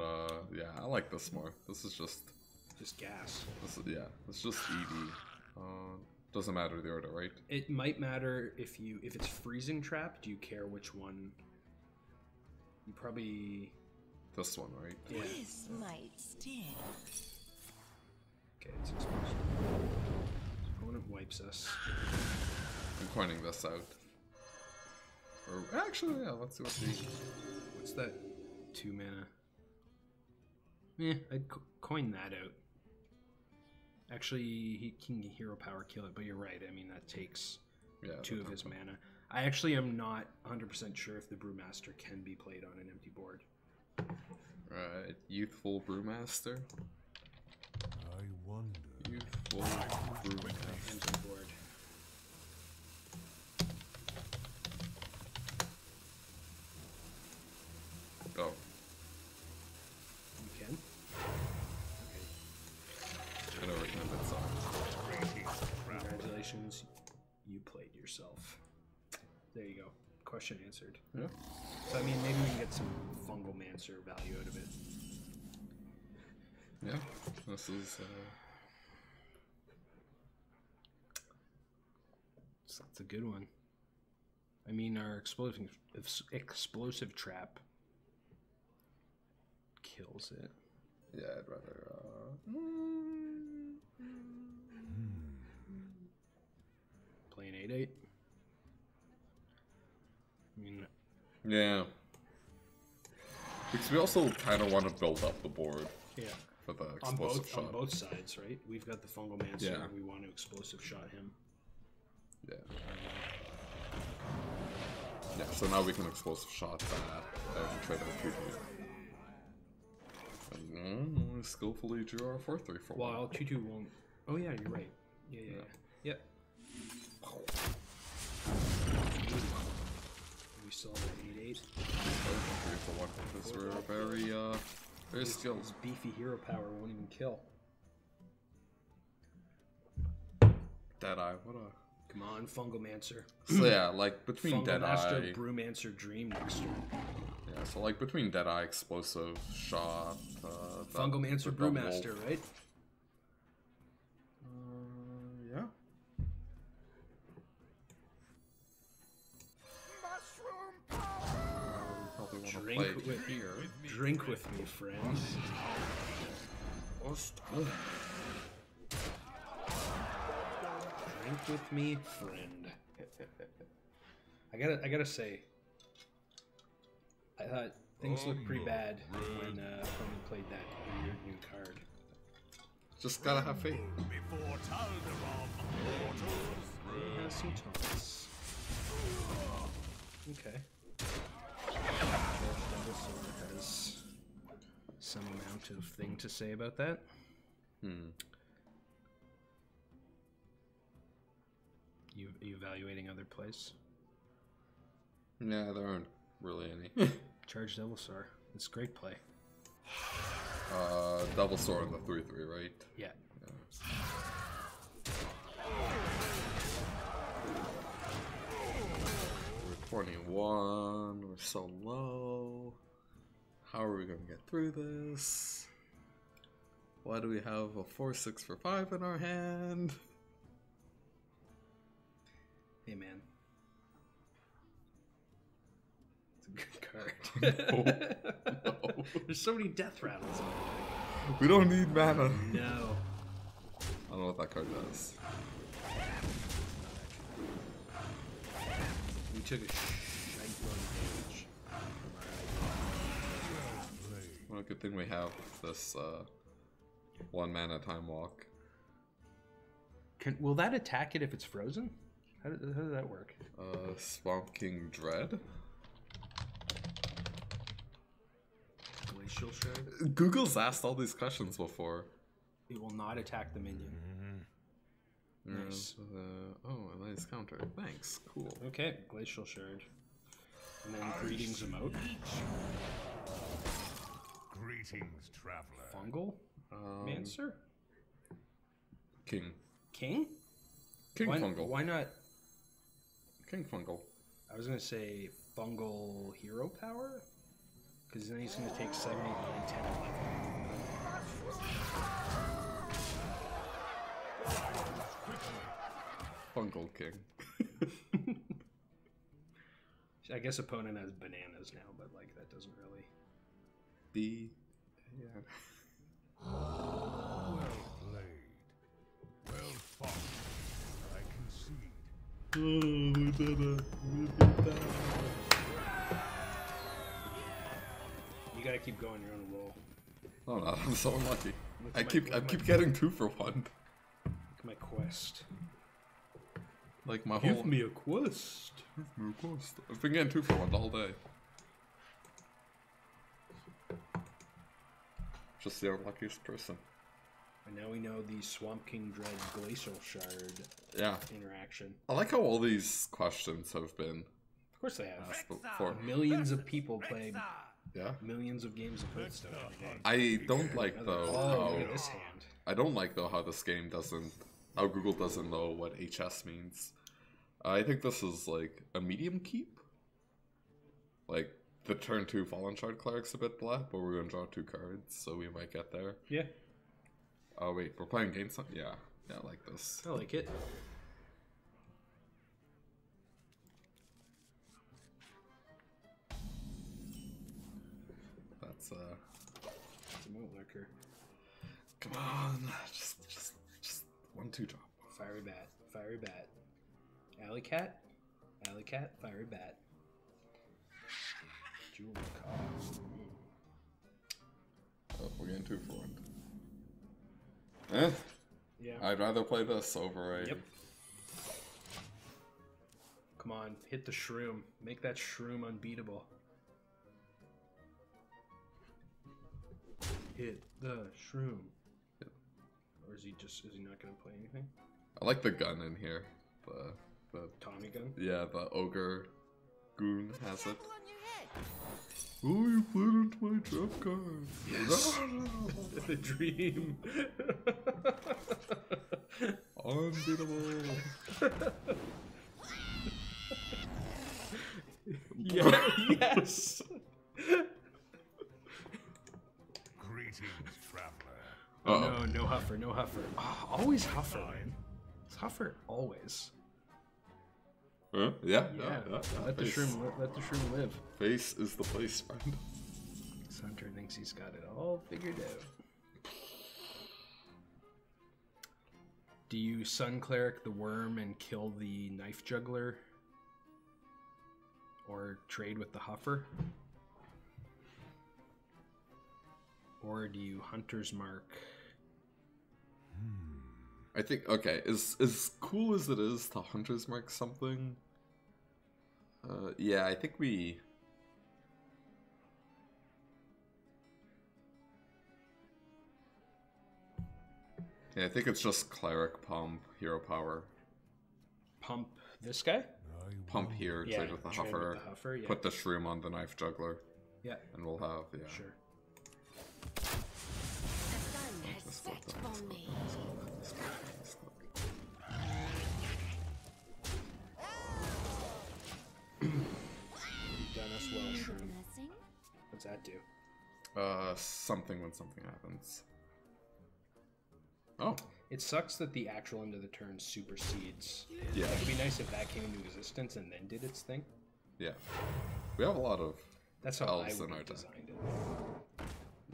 yeah, I like this more. This is just... Just gas. It's just ED. Doesn't matter the order, right? It might matter if it's freezing trap. Do you care which one? You probably... This one, right? Yeah. This might sting. Okay, it's explosive. Opponent wipes us. I'm coining this out. Or actually, yeah, let's see what the... What's that? 2 mana. I'd coin that out. Actually, he can hero power kill it, but you're right. I mean, that takes 2 of his mana. I actually am not 100% sure if the Brewmaster can be played on an empty board. Right, Youthful Brewmaster. I wonder. Youthful Brewmaster. Empty board. Oh, You can? Okay. I know we can have that song. Congratulations. You played yourself. There you go. Question answered. Yeah. So, I mean, maybe we can get some Fungal Mancer value out of it. Yeah, this is, So that's a good one. I mean, our explosive trap kills it. yeah, I'd rather, 8/8. I mean, Yeah. Because we also kind of want to build up the board yeah. for the On explosive shot. both sides, right? We've got the Fungal Mancer. Yeah. We want to explosive shot him. Yeah. Yeah, so now we can explosive shot that and trade our 2 and skillfully drew our 4/3 for one. While 2/2 won't. Oh yeah, you're right. Yeah. Yep. We saw the 8/8. 3 for 1 because we're very skilled. His beefy hero power won't even kill. Deadeye, what a... Come on, Fungal Mancer. So yeah, like between Fungal Master, Deadeye... Brewmancer, Dream next turn. Yeah, so like between Deadeye, explosive shot... Fungal Mancer, Brewmaster, right? Yeah. Probably want to play Drink with here. Drink with me, friend. Drink with me, friend. I gotta say, I thought things looked pretty bad when opponent played that weird new card. Just gotta have faith. Before Talderom, He has some taunts. Okay. Devil has some amount of thing to say about that. You evaluating other plays? Yeah, there aren't really any. Charge Devilsaur. It's a great play. Double sword on the 3/3, right? Yeah. We're 21. We're so low. How are we gonna get through this? Why do we have a 4/6 for 5 in our hand? Hey, man. It's a good card. No. There's so many death rattles in it. We don't need mana. No. I don't know what that card does. We took a shite load of damage. Well, good thing we have this 1 mana time walk. Will that attack it if it's frozen? How does that work? Swamp King Dread. Glacial Shard? Google's asked all these questions before. It will not attack the minion. Nice. Oh, a nice counter. Thanks. Cool. Okay, Glacial Shard. And then Greetings Emote. greetings, traveler. Fungal? Mancer? King. King? King Fungal. Why not? King Fungal. I was going to say Fungal Hero Power? Because then he's going to take 7, 8, 9, 10, 11. Fungal King. I guess opponent has bananas now, but like that doesn't really. Yeah. Well played. Well fought. I concede. Oh, we did it. We did that. You gotta keep going. You're on a roll. Oh no, I'm so unlucky. Look I at keep getting 2 for 1. Look at my quest. Like my Give whole. me a quest. I've been getting 2 for 1 all day. Just the unluckiest person. And now we know the Swamp King Dread Glacial Shard Yeah. interaction. I like how all these questions have been Of course they have. asked before. Millions of people play Yeah. millions of games of Hearthstone every day. I don't like though Oh, look at how this hand. I don't like though how this game doesn't how Google doesn't know what HS means. I think this is like a medium keep. Like the turn 2 Fallen Shard Cleric's a bit black, but we're gonna draw 2 cards, so we might get there. Yeah, Oh wait, we're playing games. Yeah, I like this. I like it. That's It's a Moat Lurker. come on, just 1/2 drop. Fiery Bat. Fiery Bat. Alley cat, fiery bat. Jewel macaw. Oh, we're getting 2 for 1. Eh. Yeah. I'd rather play this over a. Yep. Come on, hit the shroom. Make that shroom unbeatable. Hit the shroom. Yep. Or is he not gonna play anything? I like the gun in here. The Tommy gun? yeah, the ogre goon has it. Apple on your head. Oh, you played into my trap card. Yes. The dream. Unbeatable. Yeah, yes. Greetings, traveler. Uh-oh. No huffer, no huffer. Oh, always huffer, man. It's huffer always. Huh? Yeah. Yeah. Let the Face. shroom live. Face is the place, friend. This hunter thinks he's got it all figured out. Do you Sun Cleric the worm and kill the knife juggler? Or trade with the huffer? Or do you Hunter's Mark? I think, okay, as cool as it is to Hunter's Mark something, yeah, I think we... Yeah, I think it's just Cleric, Pump, Hero Power. Pump this guy? Pump here, Yeah, trade with the trade Huffer, with the Huffer, yeah. put the Shroom on the Knife Juggler, Yeah, and we'll have, yeah. sure. The sun has set for me. You've done us well, Need a Shroom. blessing? What's that do? Something when something happens. Oh, It sucks that the actual end of the turn supersedes. yeah, Like, it'd be nice if that came into existence and then did its thing. yeah. We have a lot of That's how I elves would in our have deck. designed it.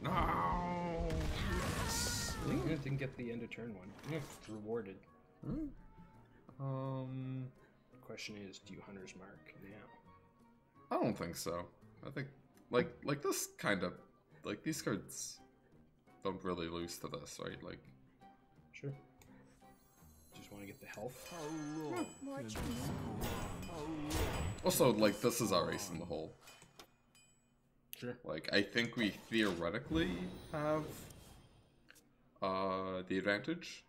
No! Didn't get the end of turn one. Yeah, rewarded. Hmm. The question is, do you Hunter's Mark now? I don't think so. I think, like this kind of, like, these cards don't really lose to this, right? Like, Sure. Just want to get the health. More trees. also, like, this is our ace in the hole. Sure. Like, I think we theoretically have the advantage.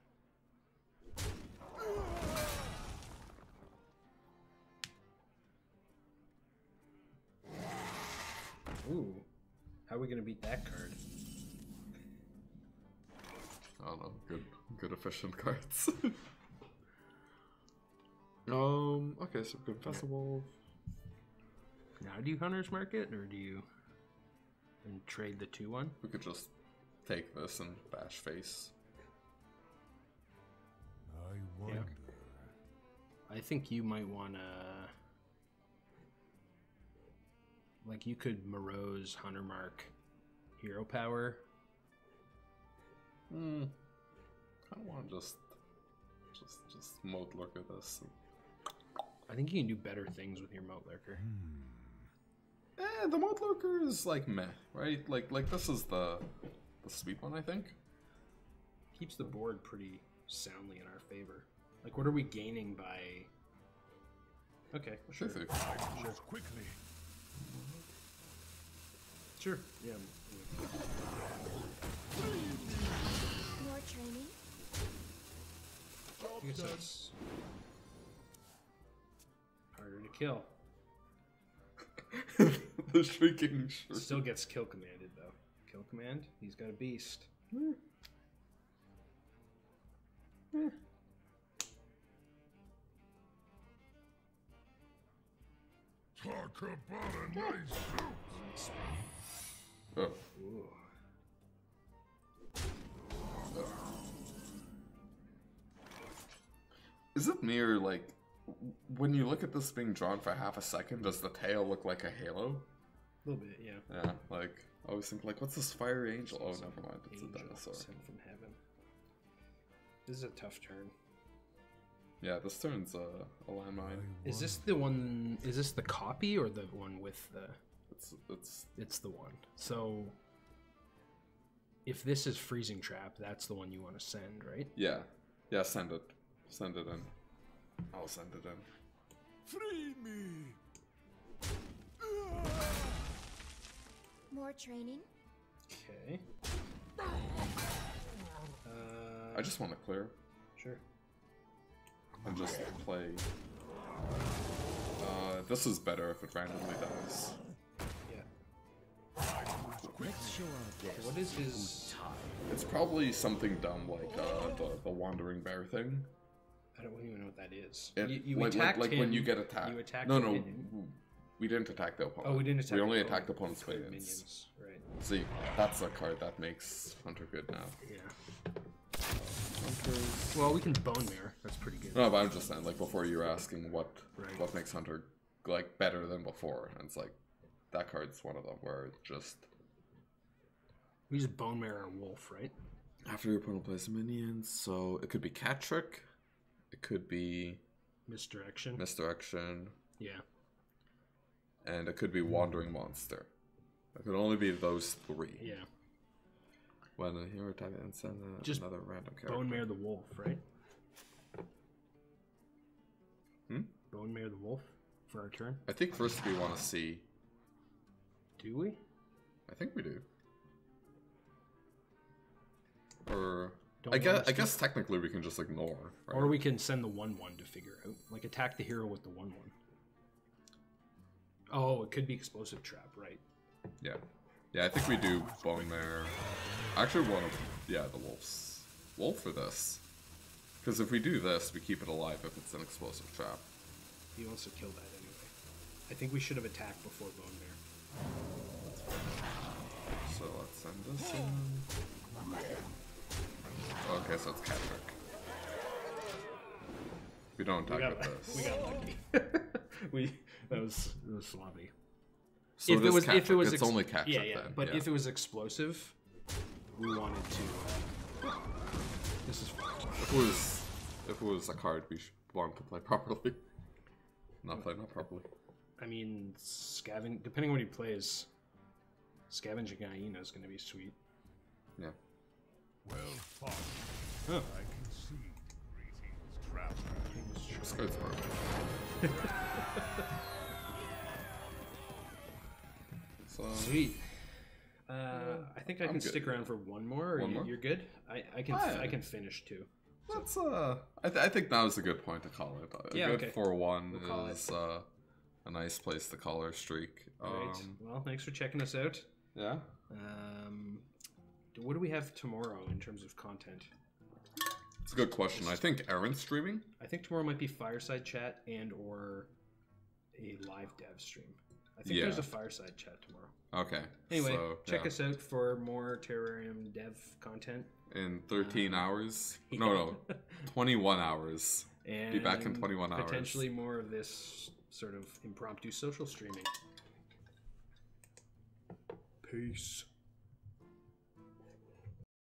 Ooh. How are we going to beat that card? I don't know, good efficient cards. Okay, so good festival. Now do you Hunter's Mark it, or do you and trade the 2-1? We could just take this and bash face. I wonder. I think you might want to... Like, you could Morose, Hunter Mark, Hero Power. I don't want to just mode look at this. I think you can do better things with your Moat Lurker. The mode lurker is like meh, right? Like this is the sweet one, I think. Keeps the board pretty soundly in our favor. Like, what are we gaining by... Okay, sure. Sure. Move quickly. Sure, yeah. More training. I guess that's harder to kill. The shrieking shrew. Still gets kill commanded, though. Kill command? He's got a beast. Talk about a nice Oh. Ooh. Is it me or like when you look at this being drawn for half a second, does the tail look like a halo? A little bit, yeah. Yeah, like I always think like, what's this fiery angel? Oh, Some never mind, it's angel a dinosaur. sent from heaven. This is a tough turn. Yeah, this turn's a landmine. Is this the one? Is this the copy or the one with the? It's the one. So if this is freezing trap, that's the one you want to send, right? Yeah. Yeah, send it. Send it in. I'll send it in. Free me! More training. Okay. I just want to clear Sure. and just play. This is better if it randomly dies. Yeah. Let's show our guests What is his? It's probably something dumb like the Wandering Bear thing. I don't even know what that is. It, You like, attacked like him. when you get attacked. You attacked no, the no, minion. we didn't attack the opponent. Oh, we didn't attack. We only the attacked the opponent. opponent's minions. Right. See, that's a card that makes Hunter good now. Yeah. Hunters. Well, we can bone mirror. That's pretty good. No, but I'm just saying, like before you were asking what Right. makes Hunter like better than before, and it's like that card's one of them where it just We use bone mirror or wolf, right? after your opponent plays minions, so it could be Cat Trick, it could be Misdirection. Misdirection, Yeah. and it could be Wandering Monster. It could only be those three. Yeah. When a hero attack and send Just another random character. Bone mirror the wolf, right? Bone mirror the wolf for our turn. I think first we want to see. Do we? I think we do. Or Don't I want guess us I to- guess technically we can just ignore. Right? Or we can send the 1/1 to figure out. Like attack the hero with the 1/1. Oh, it could be explosive trap, right? Yeah. Yeah, I think we do Bone Mare. Actually, one of the wolf for this. Because if we do this, we keep it alive if it's an explosive trap. He wants to kill that anyway. I think we should have attacked before bone mirror. So let's send this in. Okay, so it's Cat Trick. We don't attack with this. We got lucky. That was sloppy. So if it was it's only Cat yeah, Trick yeah. then. But yeah. if it was explosive, we wanted to. This is fun. If it was a card we want to play properly. Not properly. I mean, depending on what he plays, Scavenging Hyena is going to be sweet. Yeah. Well fought. Oh. I can see. Greetings, traveler. This card's perfect. So, Sweet. I think I I'm can good. stick around for one more. Or One more? You're good. I can. Yeah. I can finish too. let's I think now is a good point to call it. A Yeah, good okay. 4-1 We'll call is a nice place to call our streak. All right. Well, thanks for checking us out. Yeah. What do we have tomorrow in terms of content? It's a good question. I think Aaron's streaming. I think tomorrow might be fireside chat and or a live dev stream. I think Yeah. there's a fireside chat tomorrow. Okay. Anyway, so, check yeah. us out for more Terrarium dev content. In 13 hours. No, 21 hours. And Be back in 21 hours. Potentially more of this sort of impromptu social streaming. Peace.